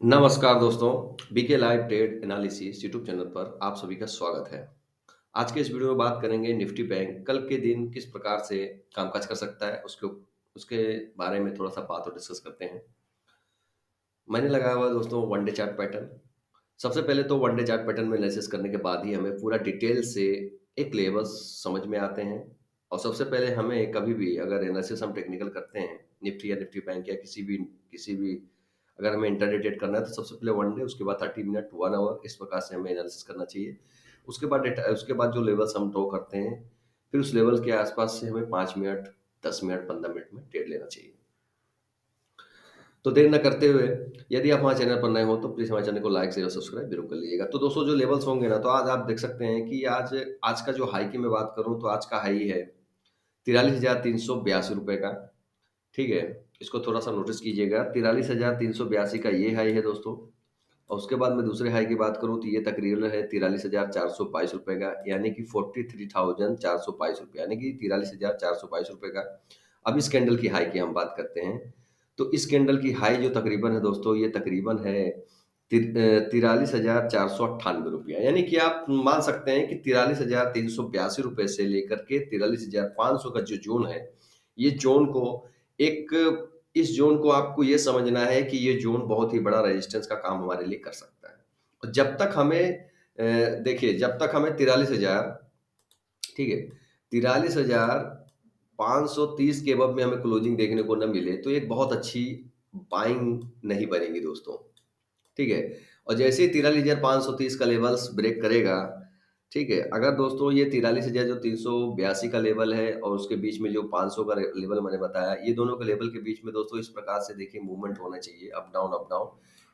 नमस्कार दोस्तों, BK live trade analysis YouTube channel पर आप सभी का स्वागत है। आज के इस वीडियो में बात करेंगे निफ्टी बैंक कल के दिन किस प्रकार से कामकाज कर सकता है, उसके उसके बारे में थोड़ा सा बात और डिस्कस करते हैं। मैंने लगाया हुआ है दोस्तों वन डे चार्ट पैटर्न। सबसे पहले तो वन डे चार्ट पैटर्न में एनालिसिस करने के बाद ही हमें पूरा डिटेल से एक लेवल्स समझ में आते हैं। और सबसे पहले हमें कभी भी अगर एनालिसिस हम टेक्निकल करते हैं निफ्टी या निफ्टी बैंक या किसी भी अगर हमें इंटरडे ट्रेड करना है तो सबसे पहले वन डे, उसके बाद 30 मिनट, 1 आवर, इस प्रकार से हमें एनालिसिस करना चाहिए। उसके बाद जो लेवल्स हम ड्रॉ करते हैं, फिर उस लेवल के आसपास से हमें 5 मिनट, 10 मिनट, 15 मिनट में ट्रेड लेना चाहिए। तो देर न करते हुए, यदि आप हमारे चैनल पर नए हो तो प्लीज़ हमारे चैनल को लाइक, शेयर और सब्सक्राइब जरूर कर लीजिएगा। तो दोस्तों जो लेवल्स होंगे ना, तो आज आप देख सकते हैं कि आज आज का जो हाई की मैं बात करूं तो आज का हाई है 43,382 रुपए का। ठीक है, इसको थोड़ा सा नोटिस कीजिएगा। 43,382 का ये हाई है दोस्तों। और उसके बाद मैं दूसरे हाई की बात करूं तो ये तकरीबन है 43,422 रुपए का, यानी कि 43,422 रुपये, यानी कि 43,422 रुपये का। अब इस कैंडल की हाई की हम बात करते हैं। तो इस कैंडल की हाई जो तकरीबन है दोस्तों, ये तकरीबन है 43,498 रुपया, यानी कि आप मान सकते हैं कि 43,382 रुपये से लेकर के 43,500 का जो जोन है, ये जोन को एक इस जोन को आपको ये समझना है कि ये जोन बहुत ही बड़ा रेजिस्टेंस का काम हमारे लिए कर सकता है। और जब तक हमें देखिए, जब तक हमें 43,000, ठीक है, 43,530 के अबव में हमें क्लोजिंग देखने को न मिले तो एक बहुत अच्छी बाइंग नहीं बनेगी दोस्तों। ठीक है, और जैसे ही 43,530 का लेवल्स ब्रेक करेगा, ठीक है, अगर दोस्तों ये 43,000 जो 382 का लेवल है और उसके बीच में जो 500 का लेवल मैंने बताया, ये दोनों के लेवल के बीच में दोस्तों इस प्रकार से देखिए मूवमेंट होना चाहिए, अप डाउन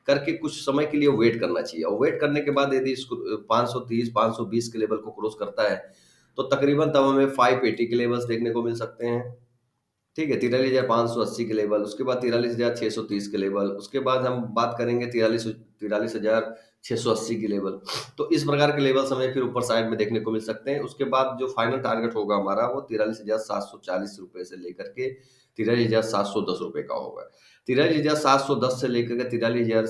करके कुछ समय के लिए वेट करना चाहिए। और वेट करने के बाद यदि इसको 530 520 के लेवल को क्रॉस करता है तो तकरीबन तब हमें 580 के लेवल्स देखने को मिल सकते हैं। ठीक है, 43,580 के लेवल, उसके बाद 43,630 के लेवल, उसके बाद हम बात करेंगे 43,680 के लेवल। तो इस प्रकार के लेवल्स हमें फिर ऊपर साइड में देखने को मिल सकते हैं। उसके बाद जो फाइनल टारगेट होगा हमारा वो 43,740 रुपए से लेकर के 43,710 रुपए का होगा। 43,710 से लेकर के 43,000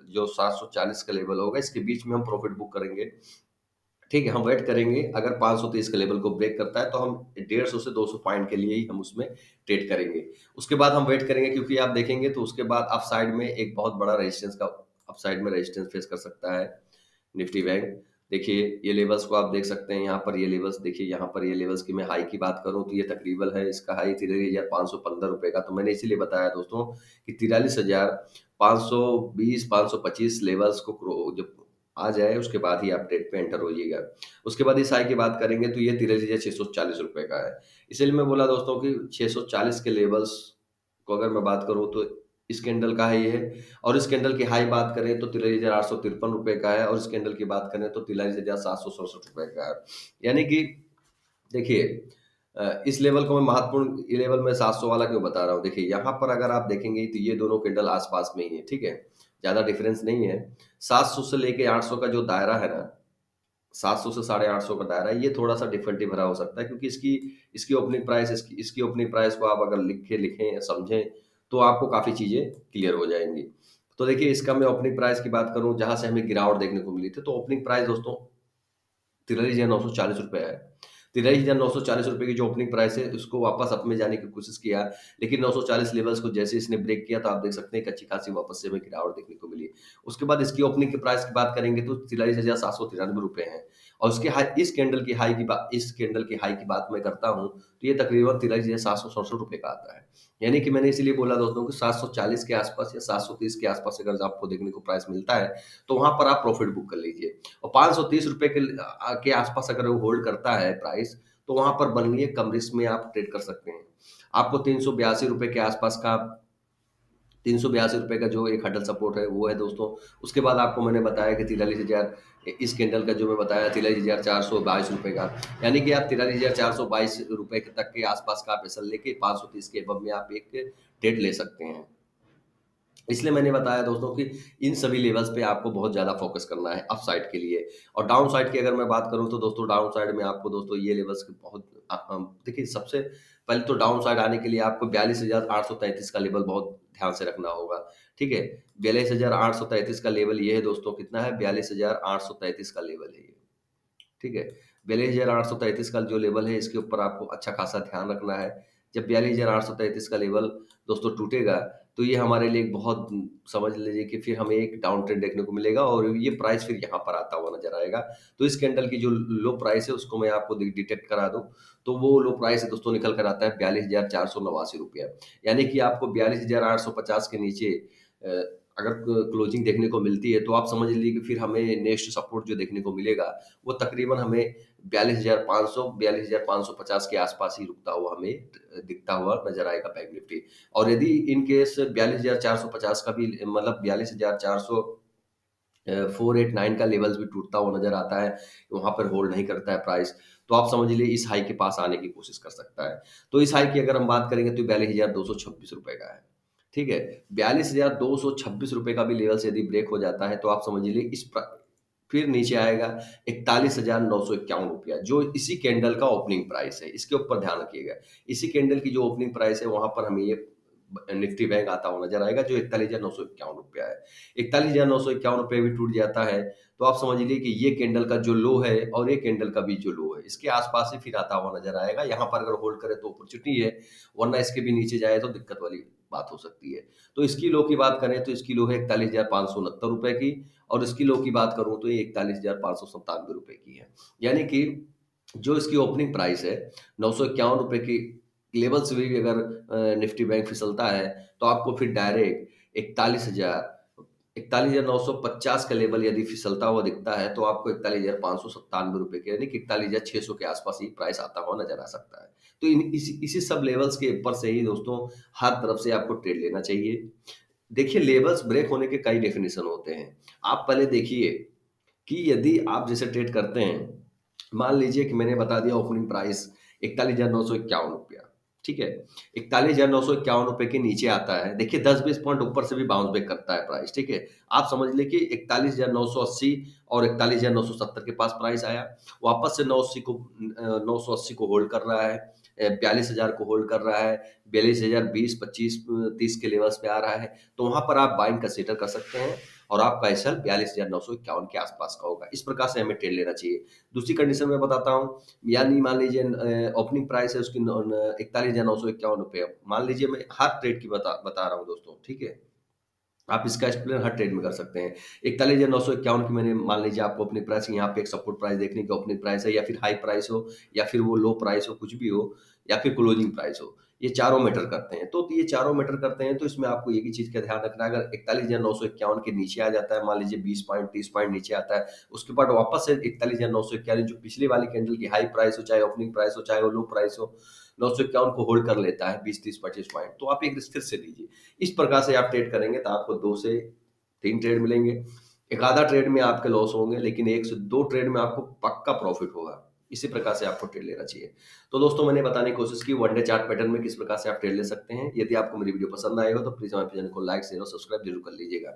जो 740 का लेवल होगा, इसके बीच में हम प्रॉफिट बुक करेंगे। ठीक है, हम वेट करेंगे, अगर 530 के लेवल को ब्रेक करता है तो हम 150 से 200 पॉइंट के लिए ही हम उसमें ट्रेड करेंगे। उसके बाद हम वेट करेंगे, क्योंकि आप देखेंगे तो उसके बाद अप साइड में एक बहुत बड़ा रेजिस्टेंस का अप साइड में रेजिस्टेंस फेस कर सकता है निफ्टी बैंक। देखिए ये लेवल्स को आप देख सकते हैं, यहाँ पर ये लेवल्स देखिए, यहाँ पर ये लेवल्स की मैं हाई की बात करूँ तो ये तकरीबन है, इसका हाई 43,515 रुपए का। तो मैंने इसीलिए बताया दोस्तों कि 43,520 525 लेवल्स को जब आ जाए उसके बाद ही आप ट्रेड पे एंटर होइएगा। उसके बाद इस हाई की बात करेंगे तो ये 43,640 रुपए का है। इसलिए मैं बोला दोस्तों कि 640 के लेवल्स को अगर मैं बात करूँ तो इस कैंडल का हाई है। और इस कैंडल की हाई बात करें तो 43,853 रुपए का है, और इस कैंडल की बात करें तो 43,767 रुपए का है। यानी कि देखिए, इस लेवल को मैं महत्वपूर्ण, ये लेवल मैं 700 वाला क्यों बता रहा हूँ। देखिए यहाँ पर अगर आप देखेंगे तो ये दोनों कैंडल आसपास में ही है, ठीक है, ज्यादा डिफरेंस नहीं है। 700 से लेके 800 का जो दायरा है ना, 700 से 850 का दायरा है, ये थोड़ा सा डिफरेंट भरा हो सकता है, क्योंकि इसकी इसकी ओपनिंग प्राइस इसकी ओपनिंग प्राइस को आप अगर लिखें या समझें तो आपको काफी चीजें क्लियर हो जाएंगी। तो देखिए, इसका मैं ओपनिंग प्राइस की बात करूं जहां से हमें गिरावट देखने को मिली थी, तो ओपनिंग प्राइस दोस्तों 43,940 रुपए है। 43,940 रुपए की जो ओपनिंग प्राइस है, उसको वापस अप में जाने की कोशिश किया, लेकिन 940 लेवल्स को जैसे इसने ब्रेक किया तो आप देख सकते हैं एक अच्छी खासी वापस से हमें गिरावट देखने को मिली। उसके बाद इसकी ओपनिंग की प्राइस की बात करेंगे तो 43,793 रुपए है। और उसके हाई, इस कैंडल की हाई की बात मैं करता हूँ तो ये तकरीबन 43,767 रुपए का आता है। यानी कि मैंने इसीलिए बोला दोस्तों कि 740 के आसपास या 730 के आसपास अगर आपको देखने को प्राइस मिलता है तो वहां पर आप प्रॉफिट बुक कर लीजिए। और 530 रुपए के आसपास अगर वो होल्ड करता है प्राइस, तो वहां पर बनिए, कम रिस्क में आप ट्रेड कर सकते हैं। आपको 382 रुपए के आसपास का, 382 रुपए का जो एक हडल सपोर्ट है वो है दोस्तों। उसके बाद आपको मैंने बताया कि 43,000, इस कैंडल का जो मैं बताया 43,422 रुपए का, यानी कि आप 43,422 रुपए तक के आसपास का आप एसल लेके 530 के अब में आप एक ट्रेड ले सकते हैं। इसलिए मैंने बताया दोस्तों कि इन सभी लेवल्स पे आपको बहुत ज़्यादा फोकस करना है अप साइड के लिए। और डाउन साइड की अगर मैं बात करूँ तो दोस्तों डाउन साइड में आपको दोस्तों ये लेवल्स के बहुत देखिए, सबसे पहले तो डाउन साइड आने के लिए आपको 42,833 का लेवल बहुत ध्यान से रखना होगा। ठीक है। 42,833 का लेवल ये है दोस्तों, कितना है? 42,833 का लेवल है ये। ठीक है। 42,833 का जो लेवल है, इसके ऊपर आपको अच्छा खासा ध्यान रखना है। जब 42,833 का लेवल दोस्तों टूटेगा, तो ये हमारे लिए एक बहुत, समझ लीजिए कि फिर हमें एक डाउन ट्रेंड देखने को मिलेगा और ये प्राइस फिर यहाँ पर आता हुआ नज़र आएगा। तो इस कैंडल की जो लो प्राइस है उसको मैं आपको डिटेक्ट करा दूँ, तो वो लो प्राइस है दोस्तों, निकल कर आता है ₹42,489। यानी कि आपको 42,850 के नीचे अ, अगर क्लोजिंग देखने को मिलती है, तो आप समझ लीजिए कि फिर हमें नेक्स्ट सपोर्ट जो देखने को मिलेगा, वो तकरीबन हमें 42,500 42,550 के आसपास ही रुकता हुआ हमें दिखता हुआ नजर आएगा बैंक निफ्टी। और यदि इन केस 42,450 का भी, मतलब 42,400 489 का लेवल्स भी टूटता हुआ नजर आता है, वहां पर होल्ड नहीं करता है प्राइस, तो आप समझ लीजिए इस हाई के पास आने की कोशिश कर सकता है। तो इस हाई की अगर हम बात करेंगे तो 42,226 रुपए का है। ठीक है। 42,226 रुपए का भी लेवल से यदि ब्रेक हो जाता है, तो आप समझ लीजिए फिर नीचे आएगा 41,951 रुपया, जो इसी कैंडल का ओपनिंग प्राइस है। इसके ऊपर ध्यान रखिएगा, इसी कैंडल की जो ओपनिंग प्राइस है, वहां पर हमें ये निफ्टी बैंक आता हुआ नजर आएगा, जो 41,951 रुपया है। 41,951 रुपये भी टूट जाता है, तो आप समझ लीजिए कि ये कैंडल का जो लो है और ये कैंडल का भी जो लो है, इसके आसपास से फिर आता हुआ नजर आएगा। यहाँ पर अगर होल्ड करे तो अपॉर्चुनिटी है, वरना इसके भी नीचे जाए तो दिक्कत वाली बात हो सकती है। तो इसकी लो की बात करें तो इसकी लो है 41,569 रुपए की, और इसकी लो की बात करूं तो ये 41,597 रुपए की है। यानी कि जो इसकी ओपनिंग प्राइस है, 951 रुपए की लेवल से भी अगर निफ्टी बैंक फिसलता है, तो आपको फिर डायरेक्ट 41,950 का लेवल यदि फिसलता हुआ दिखता है, तो आपको 41,597 रुपए के, यानी कि 41,600 के आसपास ही प्राइस आता हुआ नजर आ सकता है। तो इसी सब लेवल्स के ऊपर से ही दोस्तों हर तरफ से आपको ट्रेड लेना चाहिए। देखिए, लेवल्स ब्रेक होने के कई डेफिनेशन होते हैं। आप पहले देखिए कि यदि आप जैसे ट्रेड करते हैं, मान लीजिए कि मैंने बता दिया ओपनिंग प्राइस 41,951 रुपया, ठीक है। 41,951 रुपए के नीचे आता है, देखिए 10-20 पॉइंट ऊपर से भी बाउंस बैक करता है प्राइस, ठीक है। आप समझ लीजिए कि 41,980 और 41,970 के पास प्राइस आया, वापस से 980 को होल्ड कर रहा है, 42,000 को होल्ड कर रहा है, 42,000 20, 25, 30 के लेवल्स पे आ रहा है, तो वहां पर आप बाइंग कंसीडर कर सकते हैं, और आपका एसएल 42,951 के आसपास का होगा। इस प्रकार से हमें ट्रेड लेना चाहिए। दूसरी कंडीशन में बताता हूँ, यानी मान लीजिए ओपनिंग प्राइस है उसकी 41,951 रुपये, मान लीजिए मैं हर ट्रेड की बता रहा हूँ दोस्तों, ठीक है। आप इसका एक्सप्लेन हर ट्रेड में कर सकते हैं। 41,951 की मैंने, मान लीजिए आपको अपनी प्राइस यहाँ पे एक सपोर्ट प्राइस देखने की, ओपनिंग प्राइस है या फिर हाई प्राइस हो या फिर वो लो प्राइस हो, कुछ भी हो, या फिर क्लोजिंग प्राइस हो, ये चारों मैटर करते हैं। तो ये चारों मैटर करते हैं, तो इसमें आपको एक ही चीज का ध्यान रखना है, अगर 41,951 के नीचे आ जाता है, मान लीजिए 20 पॉइंट 30 पॉइंट नीचे आता है, उसके बाद वापस से 41,951 जो पिछली वाली कैंडल की हाई प्राइस हो, चाहे ओपनिंग प्राइस हो, चाहे वो लो प्राइस हो, 951 को होल्ड कर लेता है 20 30 25 पॉइंट, तो आप एक रिस्क फिर से लीजिए। इस प्रकार से आप ट्रेड करेंगे तो आपको 2 से 3 ट्रेड मिलेंगे। एक आधा ट्रेड में आपके लॉस होंगे, लेकिन 1 से 2 ट्रेड में आपको पक्का प्रॉफिट होगा। इसी प्रकार से आपको ट्रेड लेना चाहिए। तो दोस्तों, मैंने बताने की कोशिश की वन डे चार्ट पैटर्न में किस प्रकार से आप ट्रेड ले सकते हैं। यदि आपको मेरी वीडियो पसंद आए हो तो प्लीज़ हमारे चैनल को लाइक, शेयर और सब्सक्राइब जरूर कर लीजिएगा।